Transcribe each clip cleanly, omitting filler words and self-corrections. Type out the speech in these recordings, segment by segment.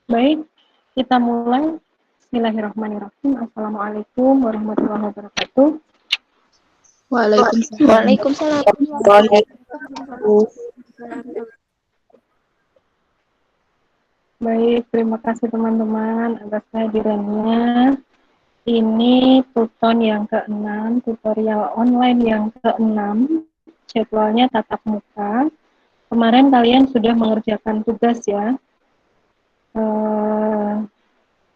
Baik, kita mulai. Bismillahirrahmanirrahim. Assalamualaikum warahmatullahi wabarakatuh. Waalaikumsalam. Baik, terima kasih teman-teman atas kehadirannya. Ini tuton yang ke-6, tutorial online yang ke-6, jadwalnya tatap muka. Kemarin kalian sudah mengerjakan tugas ya.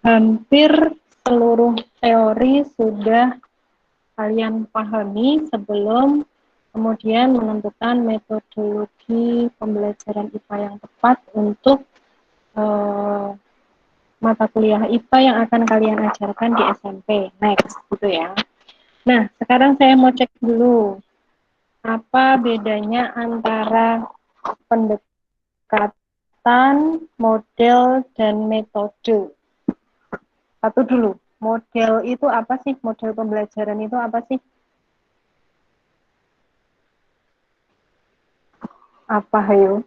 Hampir seluruh teori sudah kalian pahami sebelum kemudian menentukan metodologi pembelajaran IPA yang tepat untuk mata kuliah IPA yang akan kalian ajarkan di SMP next gitu ya. Nah, sekarang saya mau cek dulu apa bedanya antara pendekatan, model, dan metode. Satu dulu, model itu apa sih? Model pembelajaran itu apa sih? Apa hayo?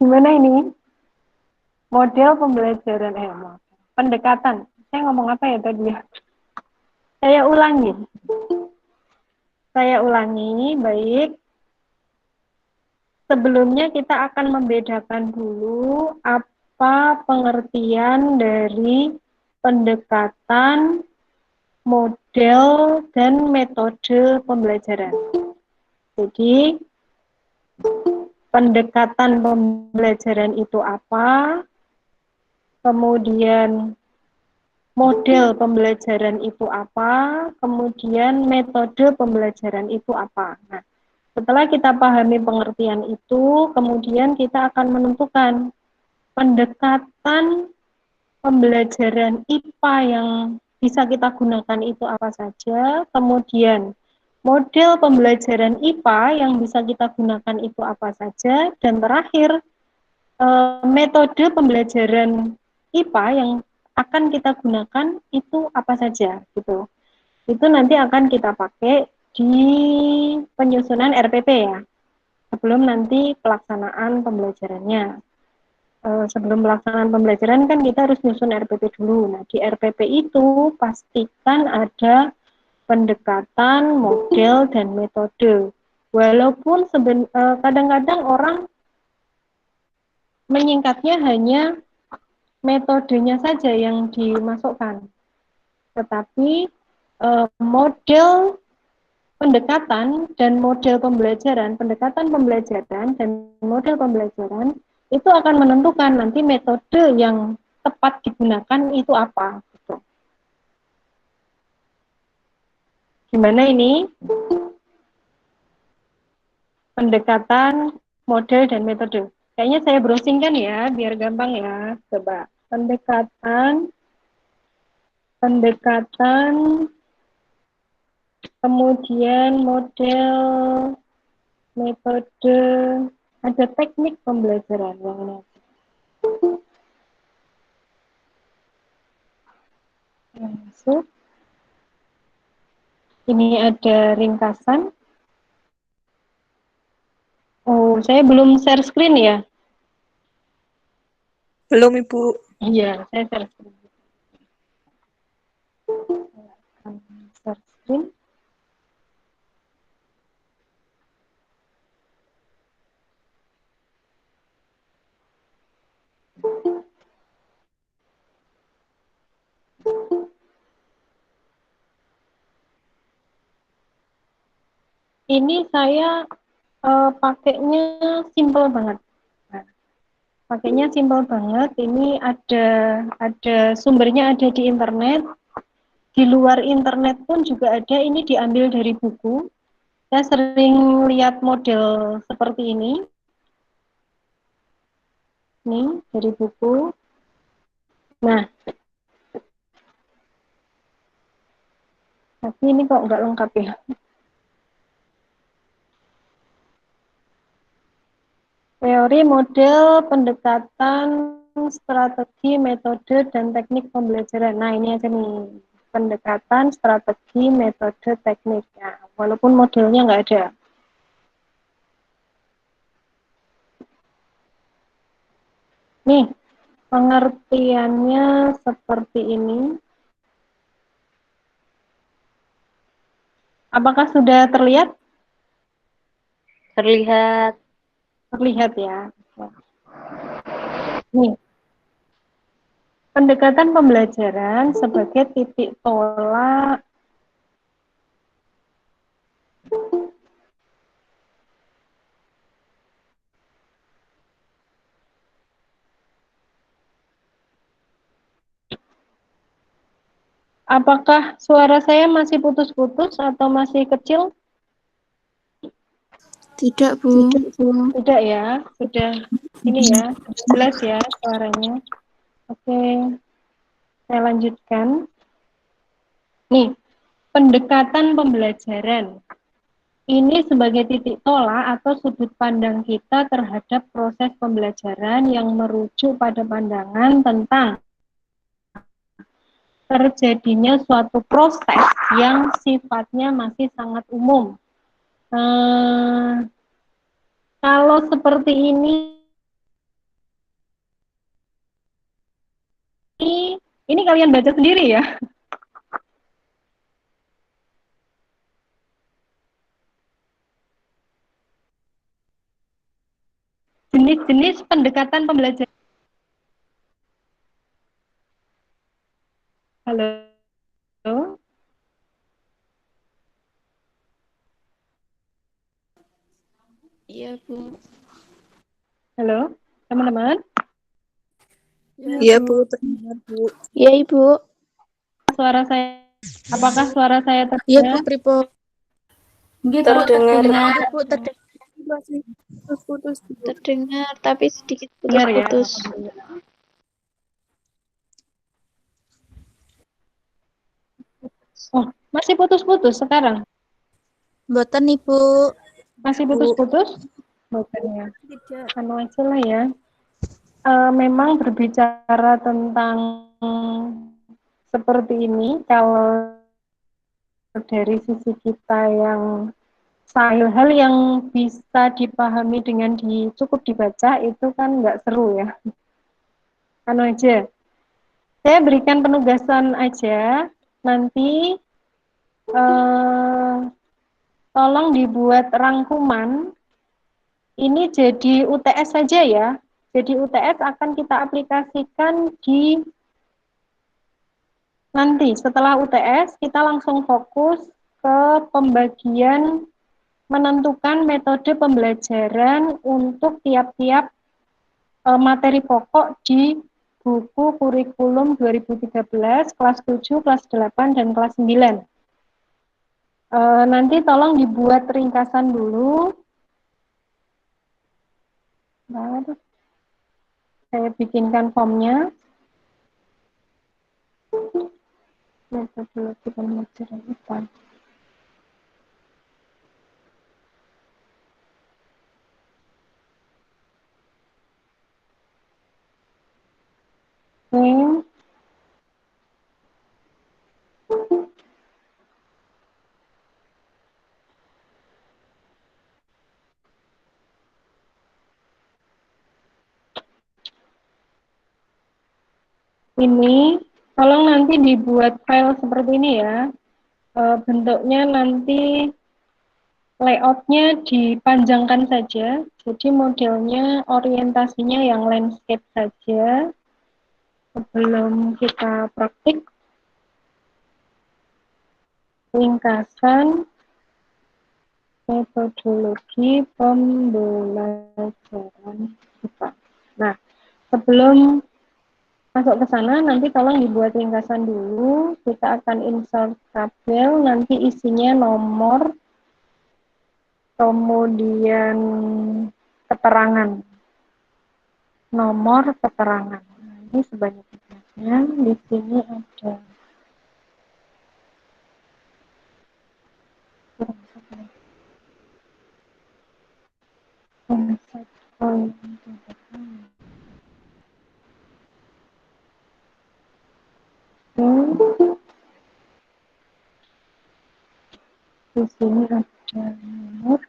Gimana ini? Model pembelajaran, pendekatan. Saya ngomong apa ya tadi? Saya ulangi. Baik. Sebelumnya kita akan membedakan dulu apa pengertian dari pendekatan, model, dan metode pembelajaran. Jadi, pendekatan pembelajaran itu apa? Kemudian model pembelajaran itu apa? Kemudian metode pembelajaran itu apa? Nah, setelah kita pahami pengertian itu, kemudian kita akan menentukan pendekatan pembelajaran IPA yang bisa kita gunakan itu apa saja, kemudian model pembelajaran IPA yang bisa kita gunakan itu apa saja, dan terakhir metode pembelajaran IPA yang akan kita gunakan itu apa saja gitu. Itu nanti akan kita pakai di penyusunan RPP ya, sebelum nanti pelaksanaan pembelajarannya. Sebelum pelaksanaan pembelajaran kan kita harus nyusun RPP dulu. Nah, di RPP itu pastikan ada pendekatan, model, dan metode. Walaupun kadang-kadang orang menyingkatnya hanya metodenya saja yang dimasukkan. Tetapi model pendekatan dan model pembelajaran, pendekatan pembelajaran dan model pembelajaran itu akan menentukan nanti metode yang tepat digunakan itu apa. Gitu. Gimana ini? Pendekatan, model, dan metode. Kayaknya saya browsing kan ya, biar gampang ya. Coba, pendekatan, kemudian model, metode, ada teknik pembelajaran yang ini. Masuk. Ini ada ringkasan. Oh, saya belum share screen ya? Belum, Ibu. Iya, saya share screen. Share screen. Ini saya pakainya simple banget. Nah, pakainya simple banget. Ini ada sumbernya ada di internet. Di luar internet pun juga ada. Ini diambil dari buku. Saya sering lihat model seperti ini. Nih, dari buku. Nah, tapi ini kok nggak lengkap ya. Teori, model, pendekatan, strategi, metode, dan teknik pembelajaran. Nah, ini aja nih. Pendekatan, strategi, metode, teknik. Nah, walaupun modelnya nggak ada. Nih, pengertiannya seperti ini. Apakah sudah terlihat? Terlihat. Terlihat ya. Nih, pendekatan pembelajaran sebagai titik tolak apakah suara saya masih putus-putus atau masih kecil? Tidak, Bu. Tidak ya, sudah ini ya, sudah jelas ya suaranya. Oke, saya lanjutkan. Nih, pendekatan pembelajaran. Ini sebagai titik tolak atau sudut pandang kita terhadap proses pembelajaran yang merujuk pada pandangan tentang terjadinya suatu proses yang sifatnya masih sangat umum. Kalau seperti ini kalian baca sendiri ya. Jenis-jenis pendekatan pembelajaran. Halo. Iya, Bu. Halo, teman-teman. Iya, Bu. Terdengar, Bu. Iya, Ibu. Suara saya, apakah suara saya Iya, Bu. terdengar? Pripo. Terdengar. Iya, Bu. Terdengar. Masih putus-putus. Terdengar, tapi sedikit Dengar ya. putus-putus. Oh, masih putus-putus sekarang? Mboten, Ibu. Masih Bu. putus-putus? Bukan ya. Tidak. Anu aja lah ya. Memang berbicara tentang seperti ini, kalau dari sisi kita yang hal yang bisa dipahami dengan cukup dibaca itu kan nggak seru ya. Anu aja, saya berikan penugasan aja, nanti tolong dibuat rangkuman, ini jadi UTS saja ya, jadi UTS akan kita aplikasikan di nanti setelah UTS kita langsung fokus ke pembagian menentukan metode pembelajaran untuk tiap-tiap materi pokok di buku kurikulum 2013 kelas 7, kelas 8, dan kelas 9. Nanti tolong dibuat ringkasan dulu. Baru saya bikinkan formnya. Metodologi pembelajaran IPA. Oke. Ini tolong nanti dibuat file seperti ini ya. Bentuknya nanti layoutnya dipanjangkan saja. Jadi modelnya orientasinya yang landscape saja. Sebelum kita praktik, ringkasan metodologi pembelajaran IPA. Nah, sebelum masuk ke sana, nanti tolong dibuat ringkasan dulu. Kita akan insert tabel, nanti isinya nomor, kemudian keterangan. Nomor keterangan. Nah, ini sebanyak-banyaknya. Di sini ada di sini ada nomor,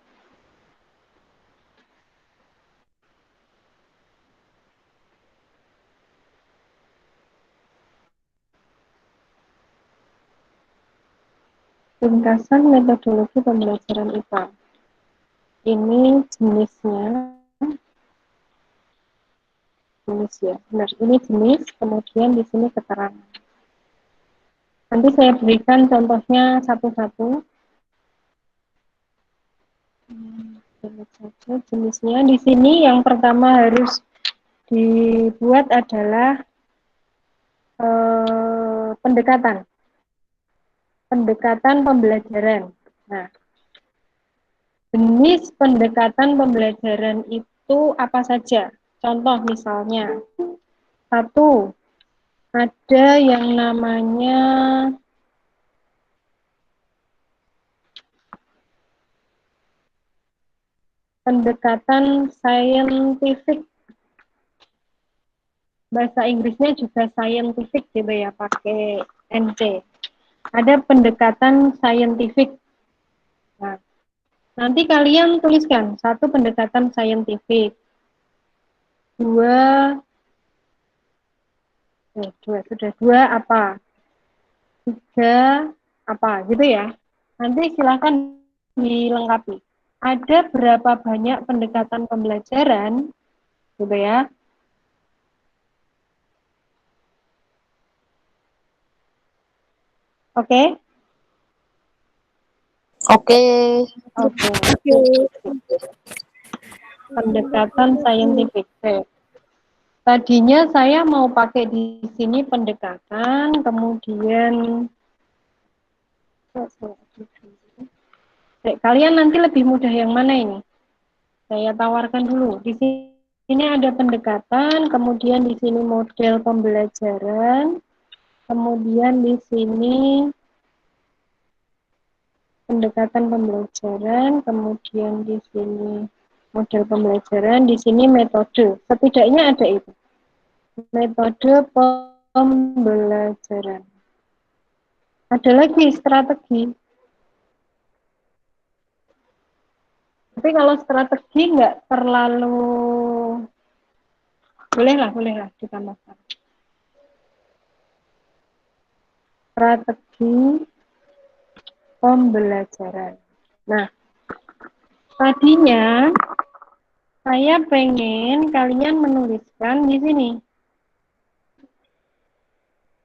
Ringkasan metodologi pembelajaran IPA. Ini jenisnya, jenis ya, benar. Ini jenis, kemudian di sini keterangan. Nanti saya berikan contohnya satu-satu. Jenisnya di sini yang pertama harus dibuat adalah pendekatan pembelajaran. Nah, jenis pendekatan pembelajaran itu apa saja? Contoh misalnya, satu, ada yang namanya pendekatan scientific. Bahasa Inggrisnya juga scientific gitu ya, pakai NC. Ada pendekatan scientific. Nah, nanti kalian tuliskan satu pendekatan scientific, dua, sudah dua apa, tiga apa, gitu ya. Nanti silakan dilengkapi. Ada berapa banyak pendekatan pembelajaran, gitu ya. Oke? Oke. Oke. Pendekatan saintifik. Tadinya saya mau pakai di sini pendekatan, kemudian kalian nanti lebih mudah yang mana ini? Saya tawarkan dulu. Di sini ada pendekatan, kemudian di sini model pembelajaran, kemudian di sini pendekatan pembelajaran, kemudian di sini model pembelajaran, di sini metode. Setidaknya ada itu. Metode pembelajaran. Ada lagi strategi. Tapi kalau strategi nggak terlalu, bolehlah ditambahkan. Strategi pembelajaran. Nah, tadinya saya pengen kalian menuliskan di sini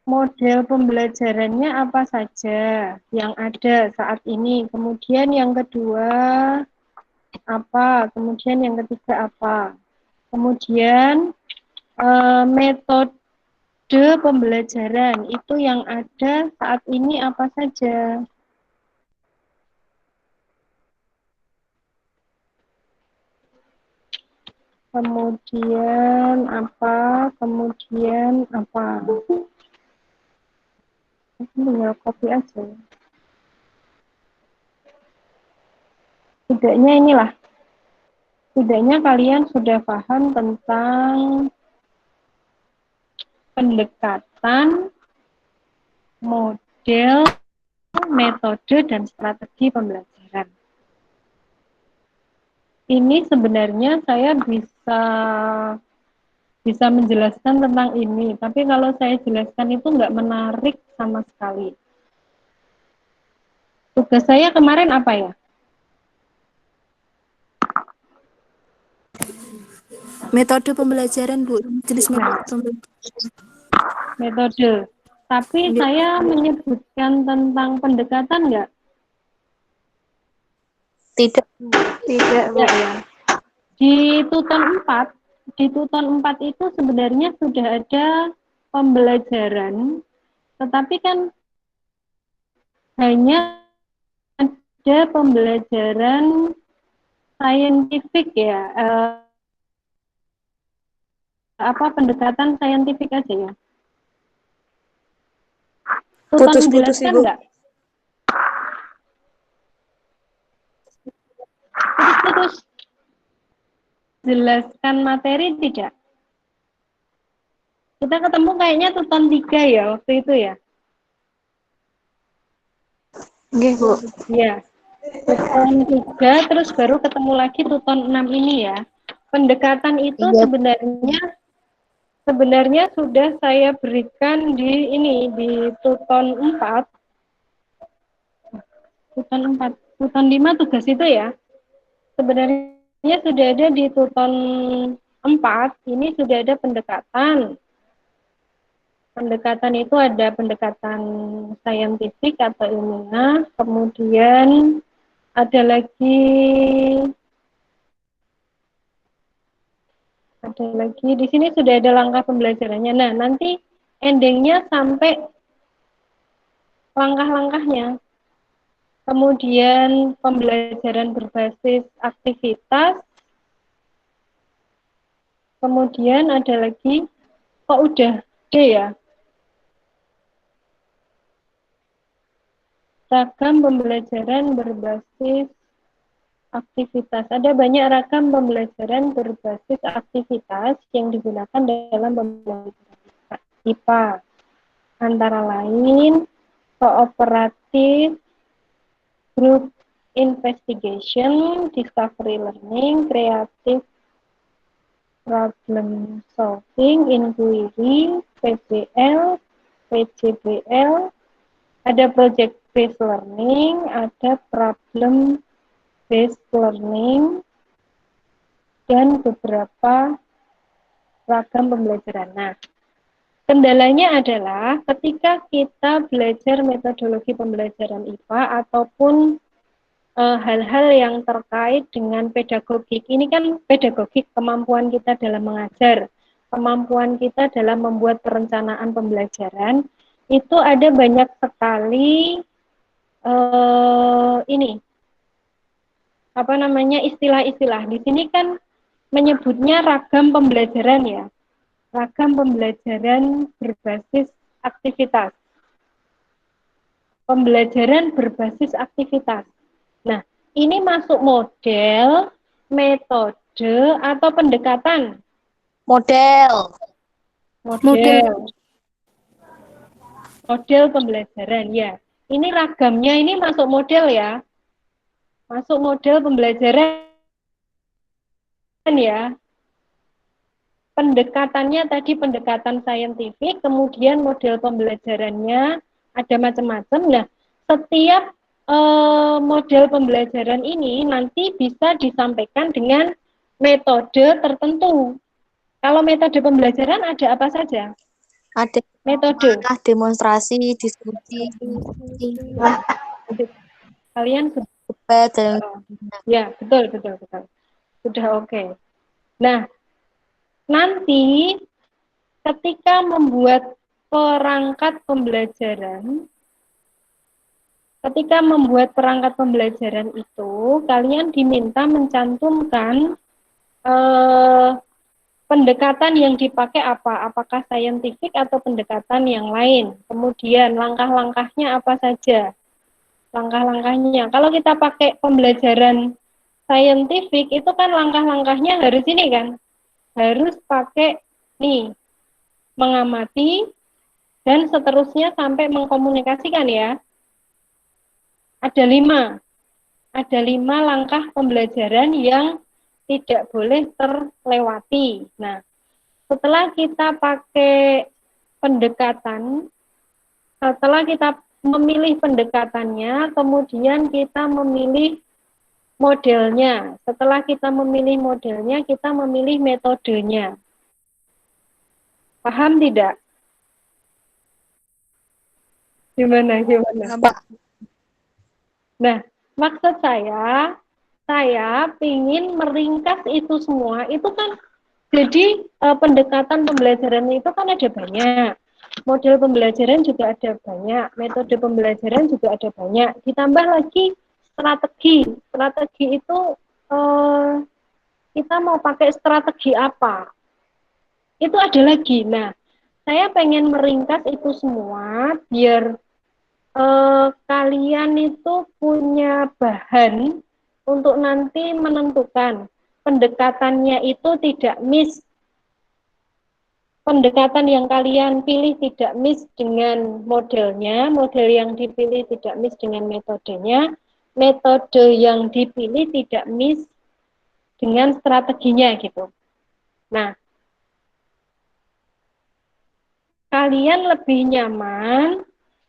model pembelajarannya apa saja yang ada saat ini. Kemudian yang kedua apa, kemudian yang ketiga apa. Kemudian metode pembelajaran itu yang ada saat ini apa saja. Kemudian apa, kemudian apa. Tinggal copy aja. Setidaknya inilah. Setidaknya kalian sudah paham tentang pendekatan, model, metode, dan strategi pembelajaran. Ini sebenarnya saya bisa menjelaskan tentang ini, tapi kalau saya jelaskan itu nggak menarik sama sekali. Tugas saya kemarin apa ya? Metode pembelajaran, Bu. Jenis metode pembelajaran. Metode. Tapi saya menyebutkan tentang pendekatan nggak? Tidak. Tidak, Bu. Ya. Di tuton 4 itu sebenarnya sudah ada pembelajaran, tetapi kan hanya ada pembelajaran saintifik ya, pendekatan saintifik aja ya. Tuton Putus-putus, menjelaskan Ibu. nggak? Putus-putus. Jelaskan materi tidak? Kita ketemu kayaknya tuton 3 ya waktu itu ya. Nggih, Bu. Ya. Tuton 3 terus baru ketemu lagi tuton 6 ini ya. Pendekatan itu Iya. sebenarnya sudah saya berikan di tuton 4. Tuton 4, Tuton 5 tugas itu ya. Sebenarnya sudah ada di Tuton 4, ini sudah ada pendekatan. Pendekatan itu ada pendekatan saintifik atau ilmiah, kemudian ada lagi di sini sudah ada langkah pembelajarannya. Nah, nanti endingnya sampai langkah-langkahnya. Kemudian pembelajaran berbasis aktivitas. Kemudian ada lagi, kok udah D ya? Ragam pembelajaran berbasis aktivitas. Ada banyak ragam pembelajaran berbasis aktivitas yang digunakan dalam pembelajaran IPA. Antara lain, kooperatif, group investigation, discovery learning, creative problem solving, inquiry, PBL, PJBL, ada project based learning, ada problem based learning, dan beberapa ragam pembelajaran. Nah, kendalanya adalah ketika kita belajar metodologi pembelajaran IPA ataupun hal-hal yang terkait dengan pedagogik. Ini kan pedagogik, kemampuan kita dalam mengajar, kemampuan kita dalam membuat perencanaan pembelajaran, itu ada banyak sekali istilah-istilah. Di sini kan menyebutnya ragam pembelajaran ya. Ragam pembelajaran berbasis aktivitas. Pembelajaran berbasis aktivitas. Nah, ini masuk model, metode, atau pendekatan? Model. Model pembelajaran, ya. Ini ragamnya ini masuk model ya. Masuk model pembelajaran ya. Pendekatannya tadi pendekatan saintifik, kemudian model pembelajarannya ada macam-macam. Nah, setiap model pembelajaran ini nanti bisa disampaikan dengan metode tertentu. Kalau metode pembelajaran ada apa saja? Ada Metode. demonstrasi, diskusi, Kalian debat, dan ya, betul. Sudah oke. Nah, nanti ketika membuat perangkat pembelajaran, itu, kalian diminta mencantumkan pendekatan yang dipakai apa? Apakah saintifik atau pendekatan yang lain? Kemudian langkah-langkahnya apa saja? Langkah-langkahnya. Kalau kita pakai pembelajaran saintifik, itu kan langkah-langkahnya harus ini kan? Harus pakai nih, mengamati, dan seterusnya sampai mengkomunikasikan ya. Ada 5 langkah pembelajaran yang tidak boleh terlewati. Nah, setelah kita pakai pendekatan, setelah kita memilih pendekatannya, kemudian kita memilih modelnya. Setelah kita memilih modelnya, kita memilih metodenya. Paham tidak? Gimana? Nah, maksud saya ingin meringkas itu semua. Itu kan jadi pendekatan pembelajaran itu kan ada banyak. Model pembelajaran juga ada banyak, metode pembelajaran juga ada banyak. Ditambah lagi strategi. Strategi itu kita mau pakai strategi apa? Itu ada lagi. Nah, saya pengen meringkas itu semua biar kalian itu punya bahan untuk nanti menentukan pendekatannya itu tidak miss. Pendekatan yang kalian pilih tidak miss dengan modelnya, model yang dipilih tidak miss dengan metodenya, metode yang dipilih tidak miss dengan strateginya gitu. Nah, kalian lebih nyaman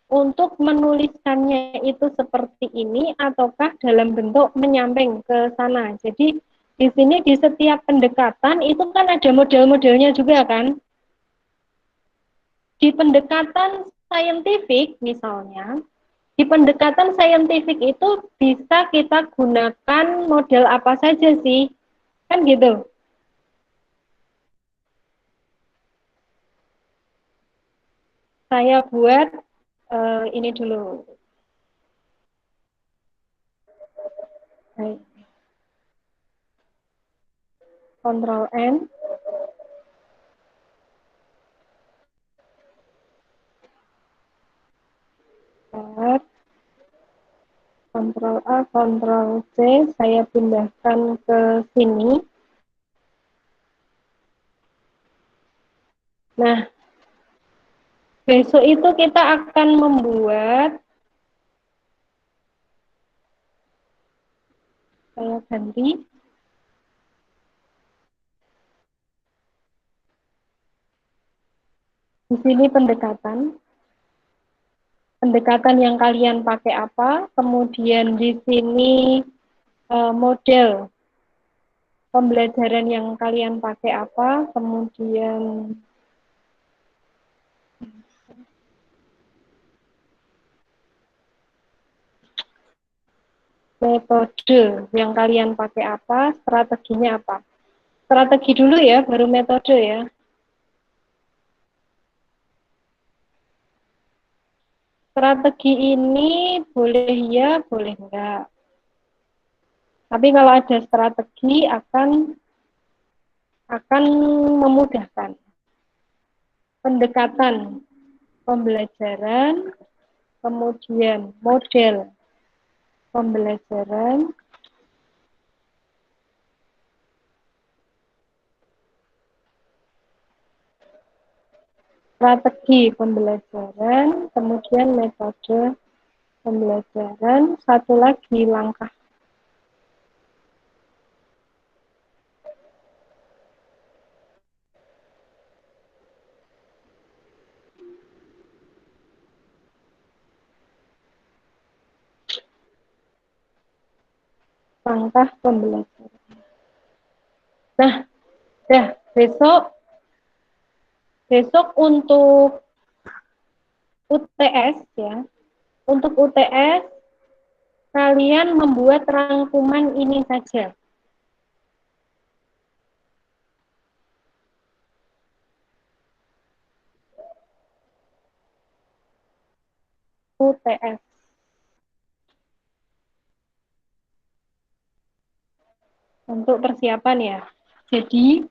untuk menuliskannya itu seperti ini ataukah dalam bentuk menyamping ke sana. Jadi di sini di setiap pendekatan itu kan ada model-modelnya juga kan. Di pendekatan saintifik misalnya, di pendekatan saintifik itu bisa kita gunakan model apa saja sih? Kan gitu. Saya buat ini dulu. Baik. Ctrl N. Ctrl A, Ctrl C, saya pindahkan ke sini. Nah, besok itu kita akan membuat, saya ganti, di sini pendekatan yang kalian pakai apa, kemudian di sini model pembelajaran yang kalian pakai apa, kemudian metode yang kalian pakai apa, strateginya apa. Strategi dulu ya, baru metode ya. Strategi ini boleh ya, boleh enggak. Tapi kalau ada strategi akan memudahkan. Pendekatan pembelajaran, kemudian model pembelajaran, strategi pembelajaran, kemudian metode pembelajaran, satu lagi langkah. Langkah pembelajaran. Nah, besok untuk UTS ya. Untuk UTS kalian membuat rangkuman ini saja. UTS. Untuk persiapan ya. Jadi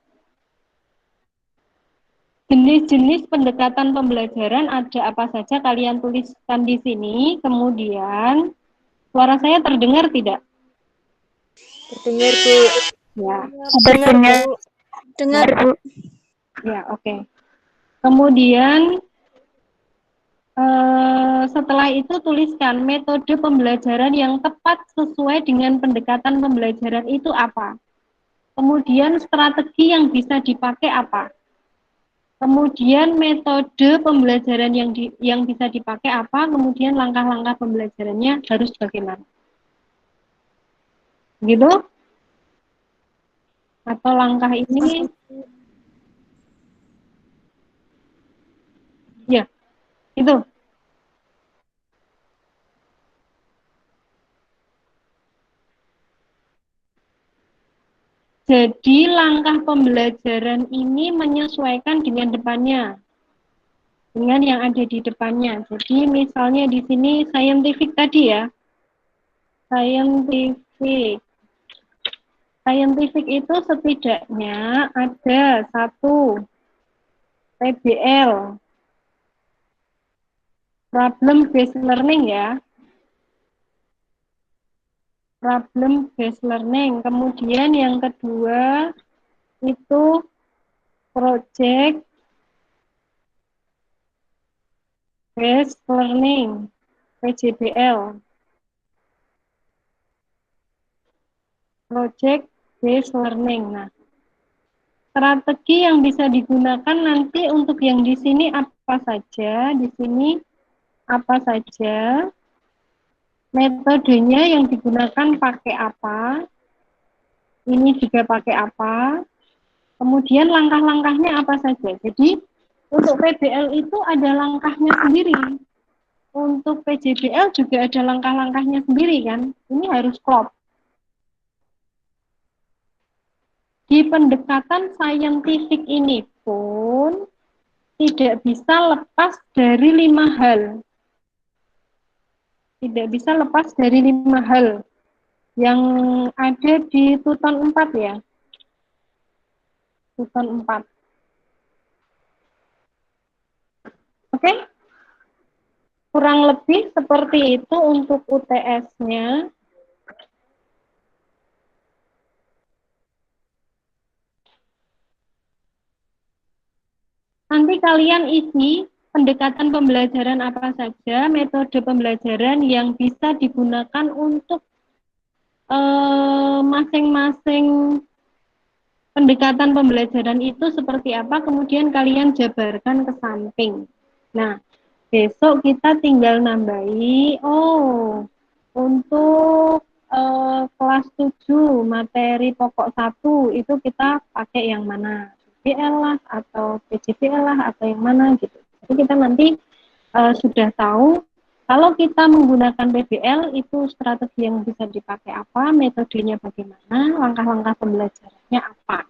jenis-jenis pendekatan pembelajaran ada apa saja kalian tuliskan di sini. Kemudian suara saya terdengar tidak? Terdengar, Bu. Ya. Terdengar, Bu. Dengar, Bu. Ya, oke. Kemudian setelah itu tuliskan metode pembelajaran yang tepat sesuai dengan pendekatan pembelajaran itu apa. Kemudian strategi yang bisa dipakai apa. Kemudian metode pembelajaran yang bisa dipakai apa. Kemudian langkah-langkah pembelajarannya harus bagaimana. Gitu? Atau langkah ini, ya, itu. Jadi langkah pembelajaran ini menyesuaikan dengan depannya, dengan yang ada di depannya. Jadi misalnya di sini scientific tadi ya, scientific. Scientific itu setidaknya ada 1 PBL, problem based learning ya, problem based learning. Kemudian yang kedua itu project based learning, PJBL. Project based learning. Nah, strategi yang bisa digunakan nanti untuk yang di sini apa saja? Di sini apa saja, metodenya yang digunakan pakai apa, ini juga pakai apa, kemudian langkah-langkahnya apa saja. Jadi untuk PBL itu ada langkahnya sendiri. Untuk PJBL juga ada langkah-langkahnya sendiri kan. Ini harus klop. Di pendekatan saintifik ini pun tidak bisa lepas dari 5 hal. Tidak bisa lepas dari 5 hal yang ada di Tuton 4 ya. Tuton 4. Oke? Kurang lebih seperti itu untuk UTS-nya. Nanti kalian isi pendekatan pembelajaran apa saja, metode pembelajaran yang bisa digunakan untuk masing-masing pendekatan pembelajaran itu seperti apa, kemudian kalian jabarkan ke samping. Nah, besok kita tinggal nambahi, untuk kelas 7, materi pokok 1, itu kita pakai yang mana? PBL lah, atau PJBL lah, atau yang mana gitu. Jadi kita nanti sudah tahu, kalau kita menggunakan PBL, itu strategi yang bisa dipakai apa, metodenya bagaimana, langkah-langkah pembelajarannya apa.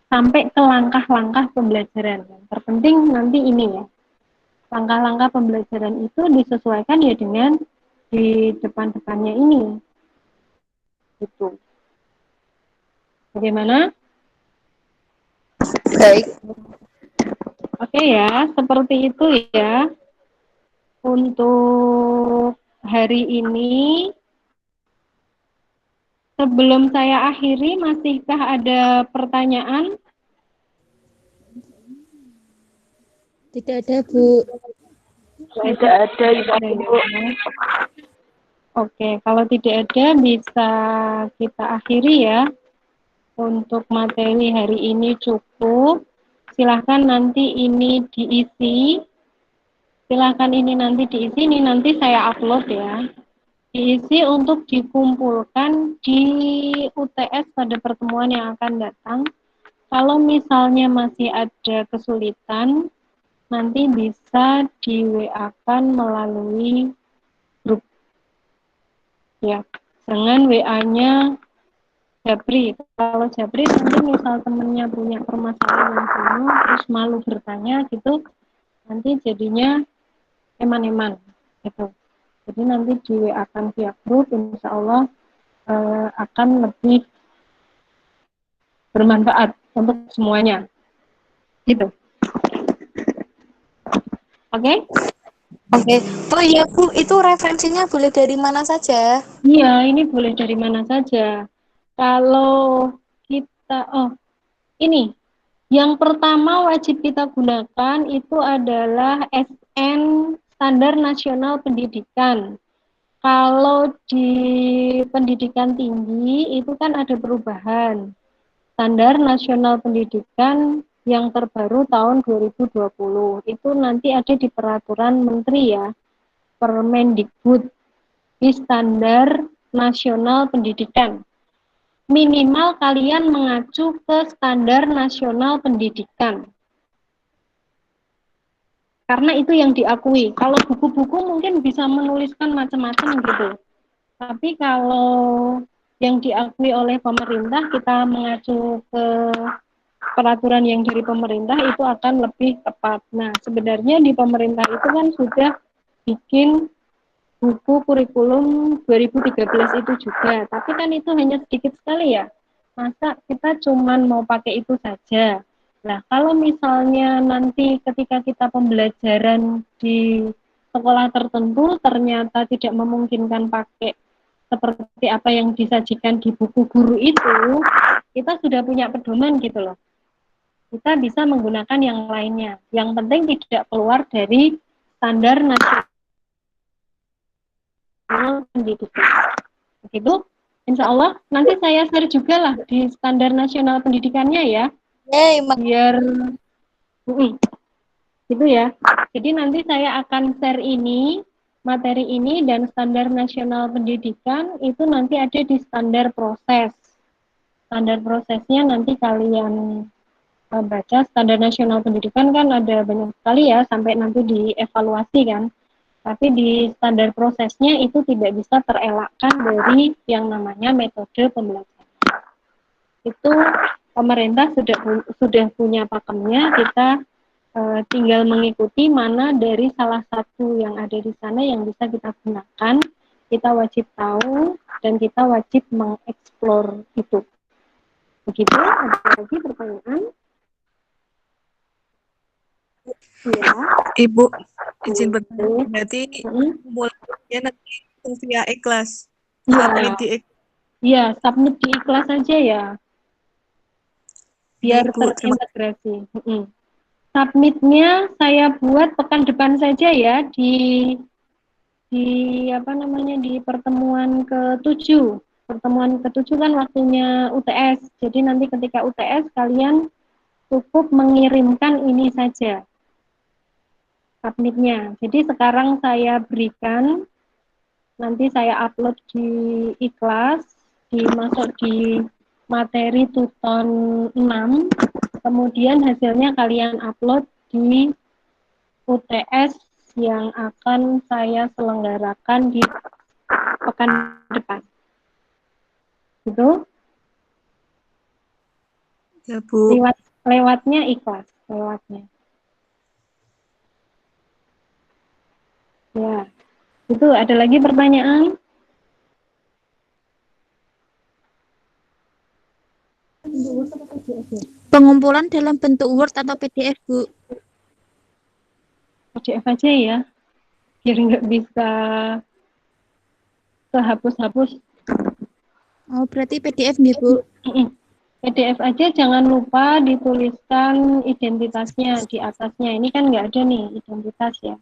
Sampai ke langkah-langkah pembelajaran. Yang terpenting nanti ini ya, langkah-langkah pembelajaran itu disesuaikan ya dengan di depan-depannya ini. Gitu. Bagaimana? Baik. Oke ya, seperti itu ya. Untuk hari ini, sebelum saya akhiri, masihkah ada pertanyaan? Tidak ada, Bu. Tidak ada, Ibu. Oke, kalau tidak ada bisa kita akhiri ya. Untuk materi hari ini cukup. Silahkan nanti ini diisi. Silahkan ini nanti diisi, ini nanti saya upload ya. Diisi untuk dikumpulkan di UTS pada pertemuan yang akan datang. Kalau misalnya masih ada kesulitan, nanti bisa di WA-kan melalui grup. Ya, dengan WA-nya Jabri. Kalau Jabri nanti misal temennya punya permasalahan yang sama, terus malu bertanya gitu, nanti jadinya eman-eman gitu. Jadi nanti di WA-kan via grup, insya Allah akan lebih bermanfaat untuk semuanya. Gitu. Oke? Oke. Oh iya, Bu, itu referensinya boleh dari mana saja? Iya, ini boleh dari mana saja. Kalau kita, ini, yang pertama wajib kita gunakan itu adalah SN, Standar Nasional Pendidikan. Kalau di pendidikan tinggi itu kan ada perubahan. Standar Nasional Pendidikan yang terbaru tahun 2020 itu nanti ada di peraturan menteri ya, Permendikbud, di Standar Nasional Pendidikan. Minimal kalian mengacu ke Standar Nasional Pendidikan. Karena itu yang diakui. Kalau buku-buku mungkin bisa menuliskan macam-macam gitu. Tapi kalau yang diakui oleh pemerintah, kita mengacu ke peraturan yang dari pemerintah itu akan lebih tepat. Nah, sebenarnya di pemerintah itu kan sudah bikin buku kurikulum 2013 itu juga, tapi kan itu hanya sedikit sekali ya. Masa kita cuman mau pakai itu saja. Nah, kalau misalnya nanti ketika kita pembelajaran di sekolah tertentu ternyata tidak memungkinkan pakai seperti apa yang disajikan di buku guru itu, kita sudah punya pedoman gitu loh. Kita bisa menggunakan yang lainnya. Yang penting tidak keluar dari standar nasional pendidikan. Begitu, insya Allah nanti saya share juga lah di standar nasional pendidikannya ya, Yeay, biar Gitu ya. Jadi nanti saya akan share ini, materi ini dan standar nasional pendidikan itu nanti ada di standar proses. Standar prosesnya nanti kalian baca. Standar nasional pendidikan kan ada banyak sekali ya, sampai nanti dievaluasi kan. Tapi di standar prosesnya itu tidak bisa terelakkan dari yang namanya metode pembelajaran. Itu pemerintah sudah punya pakemnya, kita tinggal mengikuti mana dari salah satu yang ada di sana yang bisa kita gunakan. Kita wajib tahu dan kita wajib mengeksplor itu. Begitu, ada lagi pertanyaan? Ya. Ibu, izin bertanya, berarti mulainya nanti via ikhlas. Submit di ikhlas. Iya, submit di ikhlas saja ya. Biar Ibu, terintegrasi. Submitnya saya buat pekan depan saja ya di apa namanya di pertemuan ke-7. Pertemuan ke-7 kan waktunya UTS. Jadi nanti ketika UTS kalian cukup mengirimkan ini saja submitnya. Jadi sekarang saya berikan, nanti saya upload di ikhlas, dimasuk di materi tuton 6, kemudian hasilnya kalian upload di UTS yang akan saya selenggarakan di pekan depan. Gitu. Ya, Bu. Lewatnya ikhlas, lewatnya. Ya, itu ada lagi pertanyaan? Pengumpulan dalam bentuk Word atau PDF, Bu? PDF aja ya, biar nggak bisa kehapus-hapus. Oh, berarti PDF nih, Bu? PDF aja, jangan lupa dituliskan identitasnya di atasnya. Ini kan nggak ada nih identitas ya.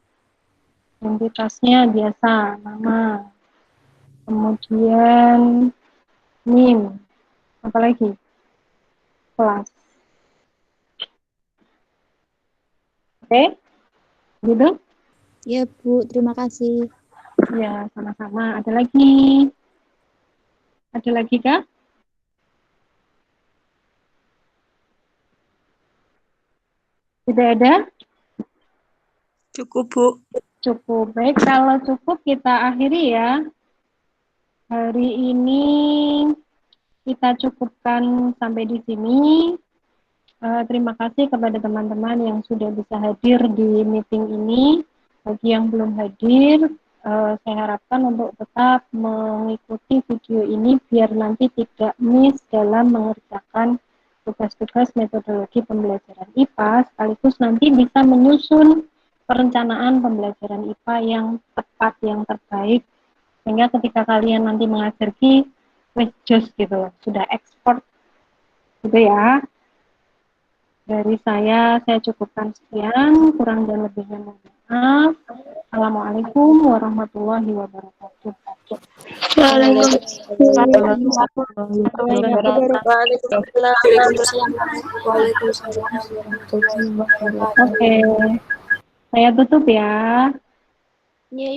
Identitasnya biasa, nama, kemudian NIM, apalagi kelas. Oke, gitu? Ya, Bu. Terima kasih. Ya, sama-sama. Ada lagi? Ada lagi kah? Tidak ada? Cukup, Bu. Cukup. Baik, kalau cukup kita akhiri ya. Hari ini kita cukupkan sampai di sini. Terima kasih kepada teman-teman yang sudah bisa hadir di meeting ini. Bagi yang belum hadir, saya harapkan untuk tetap mengikuti video ini biar nanti tidak miss dalam mengerjakan tugas-tugas metodologi pembelajaran IPA, sekaligus nanti bisa menyusun perencanaan pembelajaran IPA yang tepat, yang terbaik, sehingga ketika kalian nanti mengajarki, just gitu, sudah ekspor gitu ya. Dari saya cukupkan sekian, kurang dan lebihnya mohon maaf. Assalamualaikum warahmatullahi wabarakatuh. Oke, saya tutup ya. Ya,